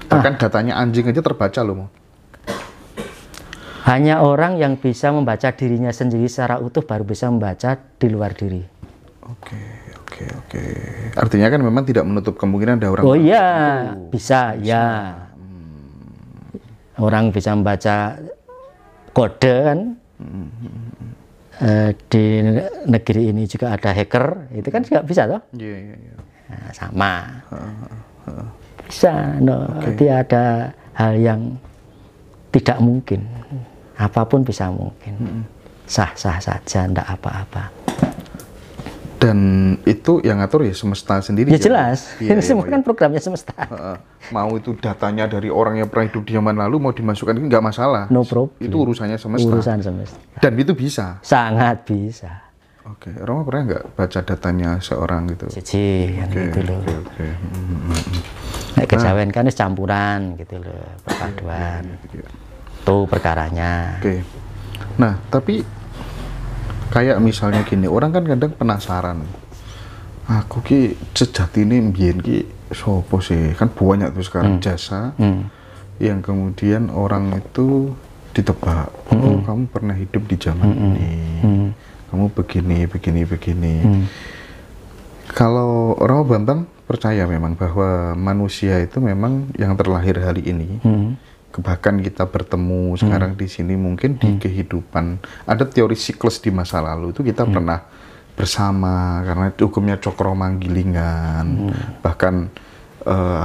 Bahkan datanya anjing aja terbaca loh, Mo. Hanya orang yang bisa membaca dirinya sendiri secara utuh baru bisa membaca di luar diri. Oke. Artinya kan memang tidak menutup kemungkinan ada orang. Oh iya, bisa, ya. Orang bisa membaca kode kan. Di negeri ini juga ada hacker, itu kan juga bisa toh? Iya. Nah, sama. Bisa, dia ada hal yang tidak mungkin. Apapun bisa mungkin. Sah-sah saja, enggak apa-apa. Dan itu yang ngatur ya semesta sendiri. Ya jelas, ini semua kan programnya semesta. Mau itu datanya dari orang yang pernah hidup di zaman lalu mau dimasukkan itu nggak masalah. No problem. Itu urusannya semesta. Urusan semesta. Dan itu bisa. Sangat bisa. Oke, Roma pernah nggak baca datanya seorang gitu? Cici, yang gitu loh. Nek kejawen kan campuran gitu loh, perpaduan. Tuh perkaranya. Oke. Nah, tapi kayak misalnya gini, orang kan kadang penasaran. Aku ki sejatine mbiyen ki sopo sih? Kan banyak tuh sekarang jasa yang kemudian orang itu ditebak. Oh, kamu pernah hidup di zaman ini. Kamu begini. Kalau Rama Bambang percaya memang bahwa manusia itu memang yang terlahir hari ini. Bahkan kita bertemu sekarang di sini mungkin di kehidupan ada teori siklus di masa lalu itu kita pernah bersama karena hukumnya cokro manggilingan. Bahkan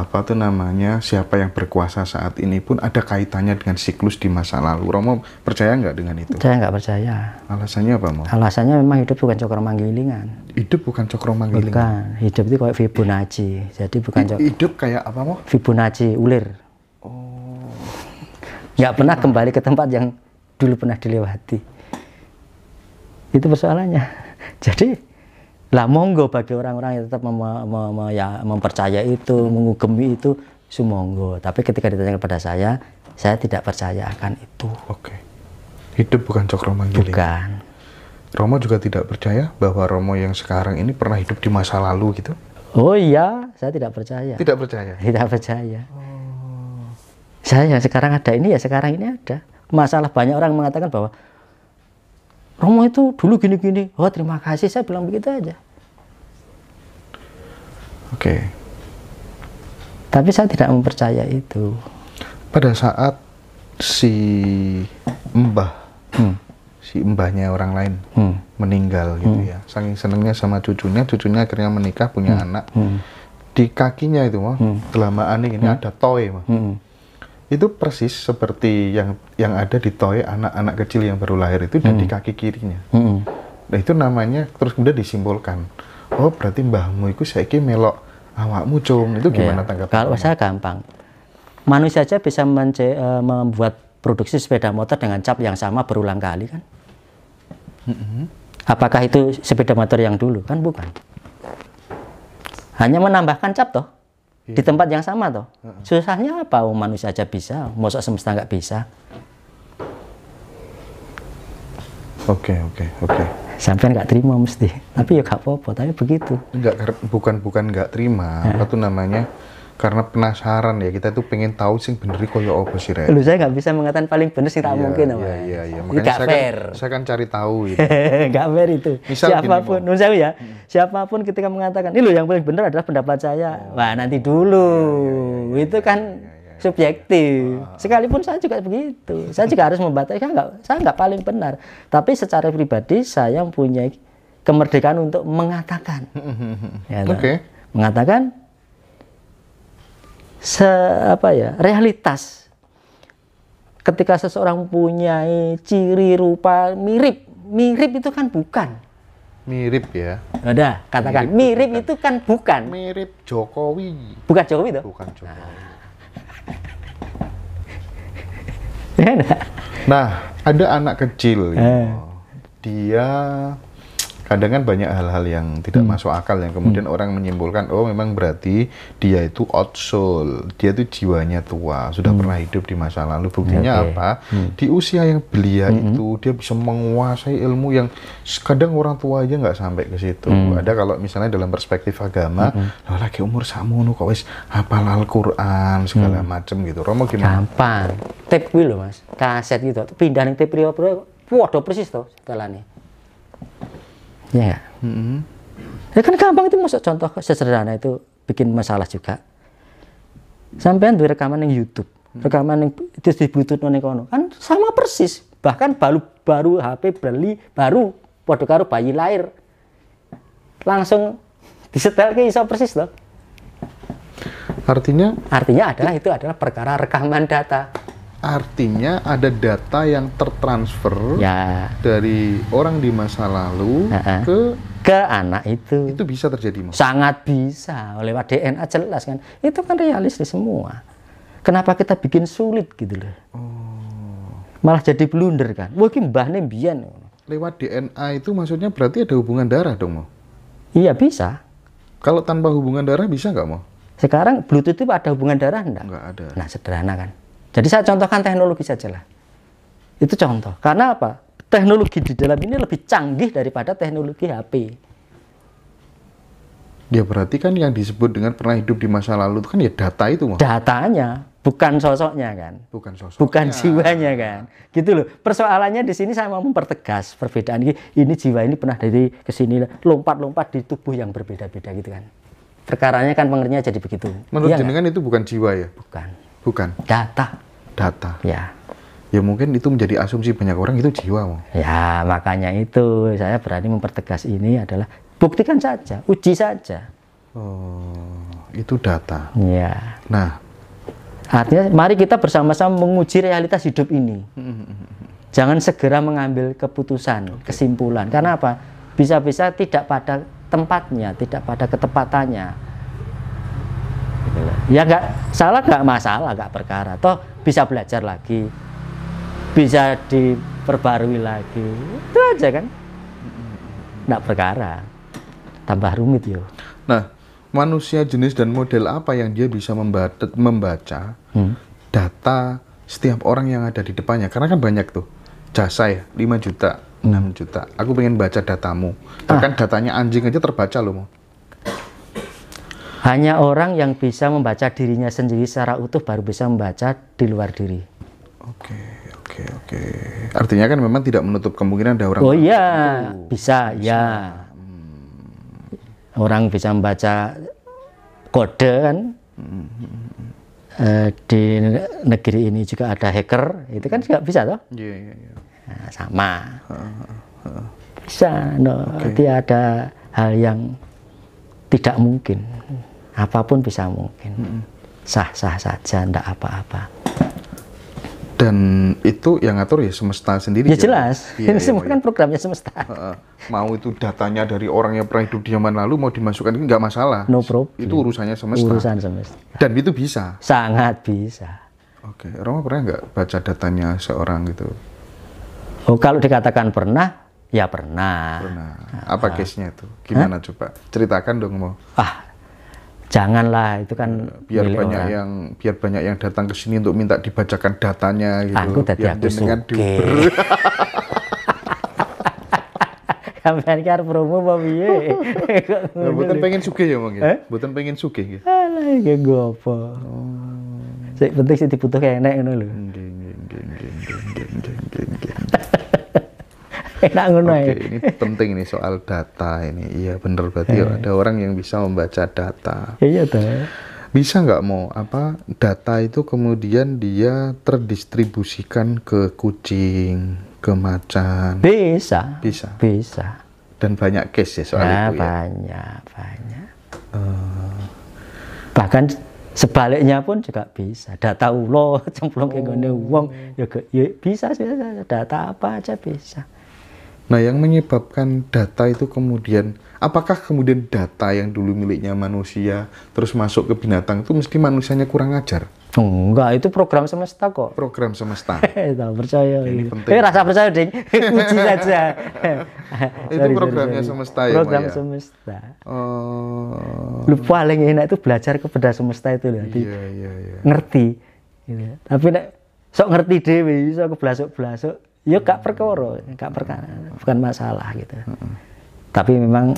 apa tuh namanya, siapa yang berkuasa saat ini pun ada kaitannya dengan siklus di masa lalu. Romo percaya nggak dengan itu? Saya nggak percaya. Alasannya apa, Mo? Alasannya memang hidup bukan cokro manggilingan. Hidup bukan cokro manggilingan? Bukan, hidup itu kayak Fibonacci. Jadi bukan hidup kayak apa, Mo? Fibonacci, ulir. Nggak pernah kembali ke tempat yang dulu pernah dilewati. Itu persoalannya. Jadi, lah monggo bagi orang-orang yang tetap mempercaya itu, mengugemi itu, sumonggo. Tapi ketika ditanya kepada saya tidak percaya akan itu. Oke. Hidup bukan cokro manggiling. Bukan. Romo juga tidak percaya bahwa Romo yang sekarang ini pernah hidup di masa lalu gitu? Oh iya, saya tidak percaya. Tidak percaya? Tidak percaya. Saya sekarang ada ini, ya sekarang ini ada. Masalah banyak orang mengatakan bahwa Romo itu dulu gini-gini. Oh terima kasih, saya bilang begitu aja. Oke. Tapi saya tidak mempercaya itu. Pada saat si mbahnya orang lain meninggal gitu ya, saking senengnya sama cucunya akhirnya menikah, punya anak. Di kakinya itu mah, telamaan ini ada toy mah. Itu persis seperti yang ada di toy anak-anak kecil yang baru lahir itu dan di kaki kirinya. Nah itu namanya terus kemudian disimbolkan. Oh berarti mbahmu itu saiki melok awakmu cung. Itu gimana tanggapan? Kalau saya gampang. Manusia saja bisa membuat produksi sepeda motor dengan cap yang sama berulang kali kan? Apakah itu sepeda motor yang dulu? Kan bukan. Hanya menambahkan cap toh. Di tempat yang sama toh. Susahnya apa? Manusia aja bisa, masa semesta nggak bisa. Oke. Sampai nggak terima mesti. Tapi ya nggak apa-apa. Tapi begitu. Enggak, bukan nggak terima. Apa tuh namanya? Karena penasaran ya, kita tuh pengen tahu sih bener koyo apa sih Rek. Lu saya nggak bisa mengatakan paling bener sih tak mungkin. Iya. Makanya saya kan cari tahu gitu. Nggak fair itu. Misal siapapun, siapapun ketika mengatakan, ini lo yang paling bener adalah pendapat saya. Wah nanti dulu. Itu kan subjektif. Sekalipun saya juga begitu. Saya juga harus membatasi. Saya nggak paling benar. Tapi secara pribadi saya mempunyai kemerdekaan untuk mengatakan. Mengatakan realitas. Ketika seseorang mempunyai ciri rupa mirip itu kan bukan. Mirip ya. Udah, katakan mirip itu kan bukan. Mirip Jokowi. Bukan Jokowi itu? Bukan Jokowi. Nah, ada anak kecil gitu. Dia Kadang kan banyak hal-hal yang tidak masuk akal yang kemudian orang menyimpulkan, oh memang berarti dia itu old soul, dia itu jiwanya tua, sudah pernah hidup di masa lalu. Buktinya apa? Di usia yang belia itu dia bisa menguasai ilmu yang kadang orang tua aja nggak sampai ke situ. Ada kalau misalnya dalam perspektif agama, lagi umur samono kok wis hafal Al-Qur'an segala macam gitu. Romo gimana? Gampang. Tape kuwi lho Mas, kaset gitu. Pindah ning tape riyo waduh persis to setelahnya. Ya. Ya kan gampang itu, masuk contoh sesederhana itu bikin masalah juga. Sampean duwe rekaman yang YouTube, rekaman yang itu dibutuhno ning kono. Kan sama persis. Bahkan baru HP beli baru padha karo bayi lahir. Langsung disetelke iso persis loh. Artinya adalah itu adalah perkara rekaman data. Artinya ada data yang tertransfer dari orang di masa lalu ke anak itu. Itu bisa terjadi, Mas? Sangat bisa, lewat DNA jelas kan. Itu kan realistis semua. Kenapa kita bikin sulit gitu loh? Malah jadi blunder kan. Wah, iki mbahne mbiyen. Lewat DNA itu maksudnya berarti ada hubungan darah dong, Mo? Iya, bisa. Kalau tanpa hubungan darah bisa nggak, Mo? Sekarang Bluetooth itu ada hubungan darah enggak? Nggak ada. Nah, sederhana kan. Jadi saya contohkan teknologi saja lah. Itu contoh. Karena apa? Teknologi di dalam ini lebih canggih daripada teknologi HP. Ya berarti kan yang disebut dengan pernah hidup di masa lalu itu kan ya data itu, Mo? Datanya, bukan sosoknya kan. Bukan sosoknya. Bukan jiwanya kan. Gitu loh. Persoalannya di sini saya mau mempertegas perbedaan ini jiwa ini pernah dari ke sini lompat-lompat di tubuh yang berbeda-beda gitu kan. Perkaranya kan pengertiannya jadi begitu. Menurut jenengan itu bukan jiwa ya? Bukan. Data. Ya. Ya mungkin itu menjadi asumsi banyak orang itu jiwa, Mo. Ya makanya itu saya berani mempertegas ini adalah buktikan saja, uji saja. Oh, itu data. Ya. Nah, artinya mari kita bersama-sama menguji realitas hidup ini. Jangan segera mengambil keputusan, kesimpulan. Karena apa? Bisa-bisa tidak pada tempatnya, tidak pada ketepatannya. Ya nggak salah, nggak masalah, nggak perkara. Toh bisa belajar lagi, bisa diperbarui lagi. Itu aja kan? Nggak perkara. Tambah rumit yo. Nah, manusia jenis dan model apa yang dia bisa membaca data setiap orang yang ada di depannya? Karena kan banyak tuh. Jasa ya, 5 juta, 6 juta. Aku pengen baca datamu. Bahkan datanya anjing aja terbaca loh, Mo. Hanya orang yang bisa membaca dirinya sendiri secara utuh baru bisa membaca di luar diri. Oke. Artinya kan memang tidak menutup kemungkinan ada orang. Oh iya, bisa ya. Orang bisa membaca kode kan. Di negeri ini juga ada hacker, itu kan juga bisa toh? Iya. Nah, sama. Bisa, dia ada hal yang tidak mungkin. Apapun bisa mungkin. Sah-sah saja, enggak apa-apa. Dan itu yang ngatur ya semesta sendiri. Ya jelas, ini semua kan programnya semesta. Mau itu datanya dari orang yang pernah hidup di zaman lalu mau dimasukkan ini nggak masalah. No problem. Itu urusannya semesta. Urusan semesta. Dan itu bisa. Sangat bisa. Oke, Romo pernah nggak baca datanya seorang gitu? Oh, kalau dikatakan pernah, ya pernah. Apa case-nya itu? Gimana coba? Ceritakan dong, Mo. Janganlah, itu kan biar banyak yang datang ke sini untuk minta dibacakan datanya gitu. Aku tadi aku suge. Sampeyan ki arep promo apa piye? Mboten pengen sugih ya, Mang ya. Mboten pengen sugih nggih. Alah iki nggo apa. Sing penting sing dibutuhke enek ngono lho. Nggih. Enak ngono ae. Oke, ini penting nih soal data ini. Iya bener berarti ada orang yang bisa membaca data. Iya toh. Bisa nggak mau data itu kemudian dia terdistribusikan ke kucing, ke macan? Bisa. Dan banyak case ya soal itu ya. Banyak. Bahkan sebaliknya pun juga bisa. Data ulo cemplung ke ngene wong ya bisa sih, data apa aja bisa. Nah, yang menyebabkan data itu kemudian, apakah kemudian data yang dulu miliknya manusia terus masuk ke binatang itu mesti manusianya kurang ajar? Enggak, itu program semesta kok. Program semesta. Tahu percaya. Ini penting. Rasa percaya, Ding. Uji saja. Itu programnya semesta ya, program Maya? semesta. Oh. Lu paling enak itu belajar kepada semesta itu loh. Iya. Ngerti. Gitu. Tapi nek sok ngerti dhewe iso keblasuk-blasuk, ya gak perkara, bukan masalah gitu. Tapi memang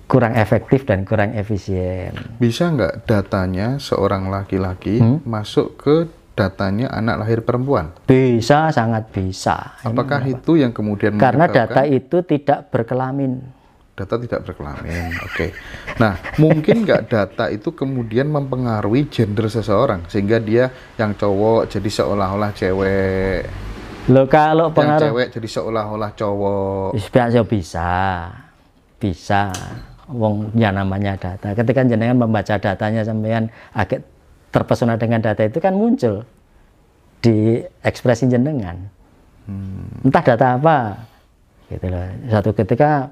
kurang efektif dan kurang efisien. Bisa nggak datanya seorang laki-laki masuk ke datanya anak lahir perempuan? Bisa, sangat bisa. Apakah itu yang kemudian karena menyebabkan data itu tidak berkelamin. data tidak berkelamin? Oke. Nah, mungkin nggak data itu kemudian mempengaruhi gender seseorang sehingga dia yang cowok jadi seolah-olah cewek, Loh kalau yang pengaruh cewek jadi seolah-olah cowok. bisa. Wong ya namanya data. Ketika jenengan membaca datanya sampean agak terpesona dengan data itu kan muncul di ekspresi jenengan. Entah data apa. Gitu loh. Satu ketika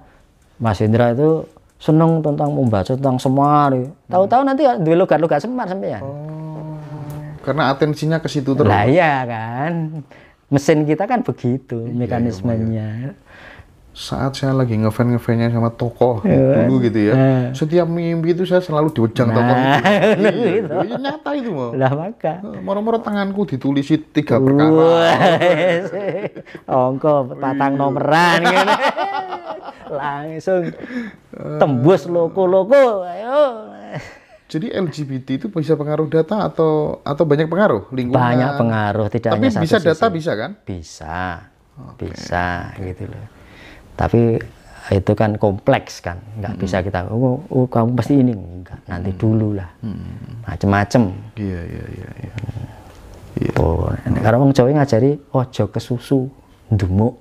Mas Indra itu seneng tentang membaca tentang Semar. Tahu-tahu nanti di logat-logat Semar sampean. Karena atensinya ke situ terus. Lah iya kan. Mesin kita kan begitu mekanismenya. Saat saya lagi ngefans-ngefansnya sama tokoh dulu gitu ya, setiap mimpi itu saya selalu diwejang tokoh itu. Iya, nyata itu mau. Lah maka. Moro-moro tanganku ditulisi 3 perkara. Ongko patang nomeran gitu. Langsung tembus loko-loko. Ayo. Jadi LGBT itu bisa pengaruh data atau banyak pengaruh lingkungan? Banyak pengaruh, tidak tapi hanya satu bisa sisi. data bisa kan? Bisa gitu loh. Tapi itu kan kompleks kan, nggak bisa kita kamu pasti ini enggak, nanti dulu lah, macem-macem. Iya. Karena orang Jawa ngajari ojo kesusu ndumuk,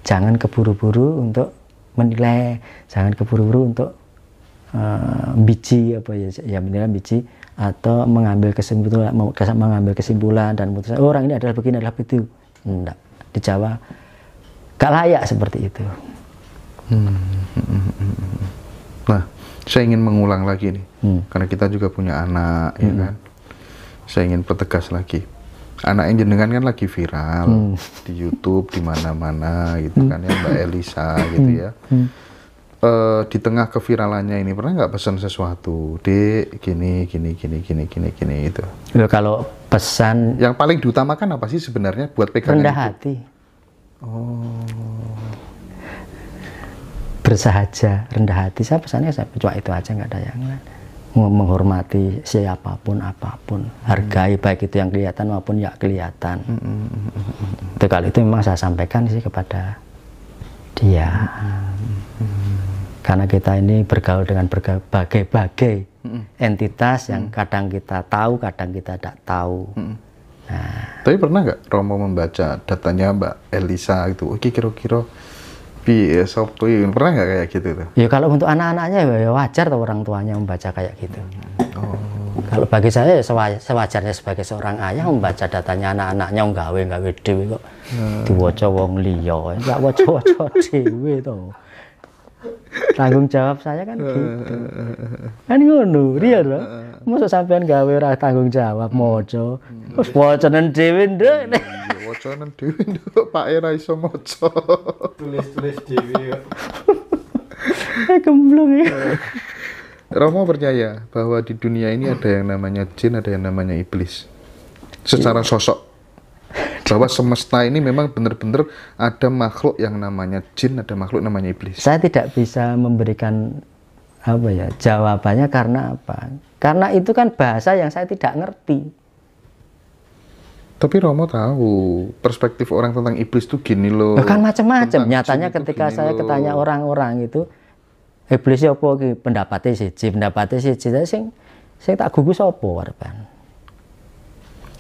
jangan keburu-buru untuk menilai, jangan keburu-buru untuk biji menilai biji atau mengambil kesimpulan dan memutuskan orang ini adalah begini adalah begitu. Enggak, di Jawa gak layak seperti itu. Nah, saya ingin mengulang lagi nih, karena kita juga punya anak, ya kan. Saya ingin pertegas lagi. Anak yang jenengan kan lagi viral di YouTube, di mana-mana gitu kan ya, Mbak Elisa gitu ya. Di tengah keviralannya ini pernah nggak pesan sesuatu, Dek, gini gitu. Loh, kalau pesan yang paling diutamakan apa sih sebenarnya buat pegangan rendah itu? hati. Bersahaja, rendah hati. Saya pesannya cuma itu aja, nggak ada yang lain. Menghormati siapapun, apapun, hargai baik itu yang kelihatan maupun yang kelihatan. Itu kali itu memang saya sampaikan sih kepada dia. Karena kita ini bergaul dengan berbagai entitas yang kadang kita tahu, kadang kita tidak tahu. Nah, tapi pernah nggak Romo membaca datanya Mbak Elisa itu? Oke, kira-kira pernah nggak kayak gitu tuh? Ya kalau untuk anak-anaknya ya wajar tuh orang tuanya membaca kayak gitu. Kalau bagi saya ya sewajarnya sebagai seorang ayah membaca datanya anak-anaknya nggawe dhewe kok diwaca wong liya, enggak waca-waca dhewe to. Tanggung jawab saya kan gitu. Kan ngono, riya to. Mosok sampean gawe ora tanggung jawab maca. Wis wacanen dhewe nduk. Wacanen dhewe nduk, Pak Era iso maca. Tulis dhewe kok. Gemblong ya. Romo percaya bahwa di dunia ini ada yang namanya jin, ada yang namanya iblis. Secara sosok. Bahwa semesta ini memang benar-benar ada makhluk yang namanya jin, ada makhluk namanya iblis. Saya tidak bisa memberikan jawabannya karena apa? Karena itu kan bahasa yang saya tidak ngerti. Tapi Romo tahu perspektif orang tentang iblis itu gini loh. Kan macam-macam. Nyatanya ketika saya ketanya orang-orang itu, iblis apa ki? Pendapatnya siji, saya tak gugus apa warepan.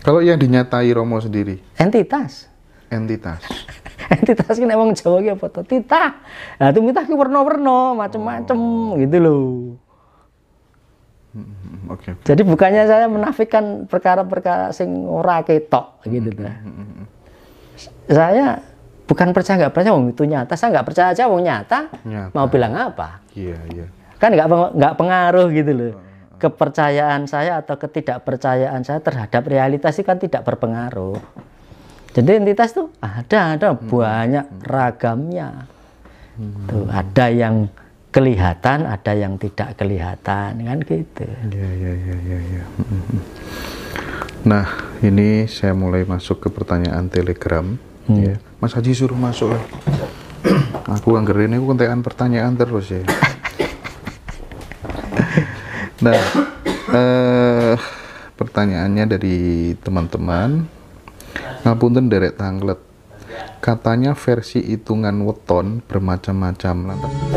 Kalau yang dinyatai Romo sendiri? Entitas. Entitas ki nek wong Jawa ki apa to? Titah. Nah, tumitah ki warna-warna, macam-macam gitu loh. Oke. Jadi bukannya saya menafikan perkara-perkara sing ora ketok gitu tuh. Saya Bukan percaya nggak percaya, wong itu nyata. Saya nggak percaya aja, wong nyata. Nyata. Mau bilang apa? Iya, iya. Kan nggak pengaruh gitu loh. Kepercayaan saya atau ketidakpercayaan saya terhadap realitas itu kan tidak berpengaruh. Jadi entitas tuh ada banyak ragamnya. Tuh, ada yang kelihatan, ada yang tidak kelihatan, kan gitu. Iya, iya, iya, iya, iya. Nah, ini saya mulai masuk ke pertanyaan Telegram. Ya. Mas Haji suruh masuk lah. Aku anggar ini aku kontekan pertanyaan terus ya. Nah, pertanyaannya dari teman-teman. Ngapunten derek tanglet. Katanya versi hitungan weton bermacam-macam lantas.